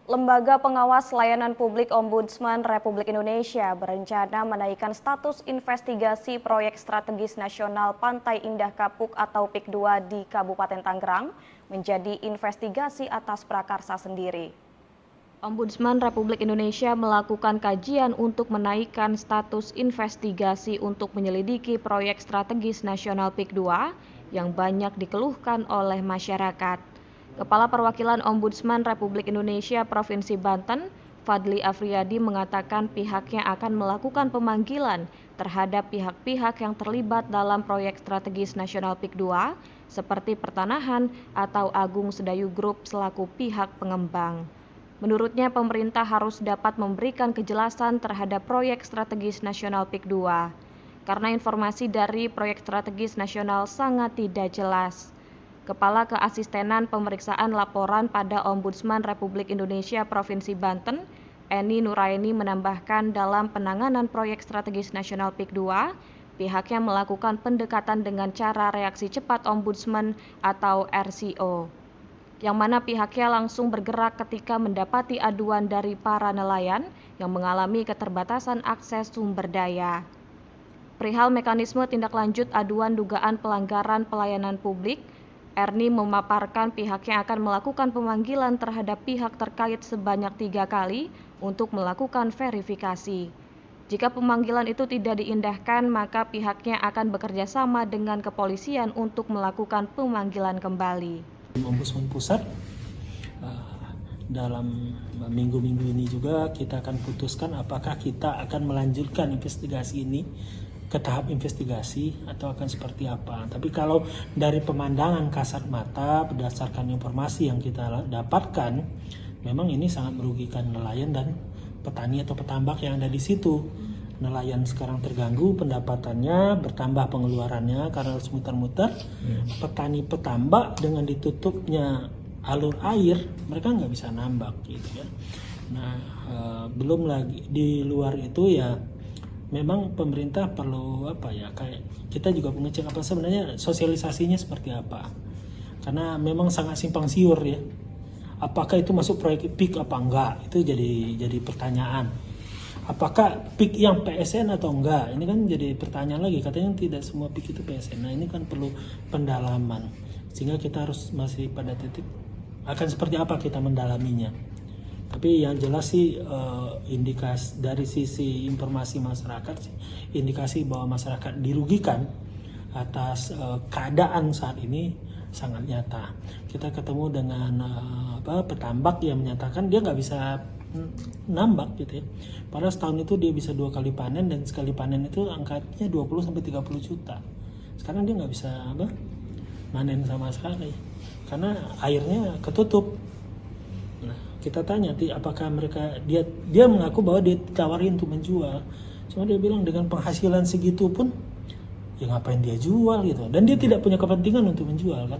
Lembaga Pengawas Layanan Publik Ombudsman Republik Indonesia berencana menaikkan status investigasi proyek strategis nasional Pantai Indah Kapuk atau PIK 2 di Kabupaten Tangerang menjadi investigasi atas prakarsa sendiri. Ombudsman Republik Indonesia melakukan kajian untuk menaikkan status investigasi untuk menyelidiki proyek strategis nasional PIK 2 yang banyak dikeluhkan oleh masyarakat. Kepala Perwakilan Ombudsman Republik Indonesia Provinsi Banten, Fadli Afriyadi mengatakan pihaknya akan melakukan pemanggilan terhadap pihak-pihak yang terlibat dalam proyek strategis nasional PIK 2 seperti pertanahan atau Agung Sedayu Group selaku pihak pengembang. Menurutnya pemerintah harus dapat memberikan kejelasan terhadap proyek strategis nasional PIK 2 karena informasi dari proyek strategis nasional sangat tidak jelas. Kepala Keasistenan Pemeriksaan Laporan pada Ombudsman Republik Indonesia Provinsi Banten, Eni Nuraini menambahkan dalam penanganan proyek strategis nasional PIK 2, pihaknya melakukan pendekatan dengan cara reaksi cepat Ombudsman atau RCO, yang mana pihaknya langsung bergerak ketika mendapati aduan dari para nelayan yang mengalami keterbatasan akses sumber daya. Perihal mekanisme tindak lanjut aduan dugaan pelanggaran pelayanan publik, Erni memaparkan pihaknya akan melakukan pemanggilan terhadap pihak terkait sebanyak 3 kali untuk melakukan verifikasi. Jika pemanggilan itu tidak diindahkan, maka pihaknya akan bekerja sama dengan kepolisian untuk melakukan pemanggilan kembali. Ombudsman Pusat dalam minggu-minggu ini juga kita akan putuskan apakah kita akan melanjutkan investigasi ini ke tahap investigasi atau akan seperti apa. Tapi kalau dari pemandangan kasat mata berdasarkan informasi yang kita dapatkan, memang ini sangat merugikan nelayan dan petani atau petambak yang ada di situ. Nelayan sekarang terganggu pendapatannya, bertambah pengeluarannya karena harus muter-muter. Petani petambak dengan ditutupnya alur air, mereka nggak bisa nambak gitu ya. Nah, belum lagi di luar itu ya. Memang pemerintah perlu kayak kita juga mengecek apa sebenarnya sosialisasinya seperti apa, karena memang sangat simpang siur ya. Apakah itu masuk proyek PIK apa enggak, itu jadi pertanyaan. Apakah PIK yang PSN atau enggak, ini kan jadi pertanyaan lagi. Katanya tidak semua PIK itu PSN. Nah ini kan perlu pendalaman, sehingga kita harus masih pada titik akan seperti apa kita mendalaminya. Tapi yang jelas sih indikasi dari sisi informasi masyarakat, indikasi bahwa masyarakat dirugikan atas keadaan saat ini sangat nyata. Kita ketemu dengan petambak yang menyatakan dia nggak bisa nambak gitu ya. Padahal setahun itu dia bisa 2 kali panen dan sekali panen itu angkanya 20-30 juta. Sekarang dia nggak bisa panen sama sekali karena airnya ketutup. Kita tanya, apakah dia mengaku bahwa dia tawarin untuk menjual. Cuma dia bilang dengan penghasilan segitu pun, ya ngapain dia jual gitu. Dan dia tidak punya kepentingan untuk menjual kan.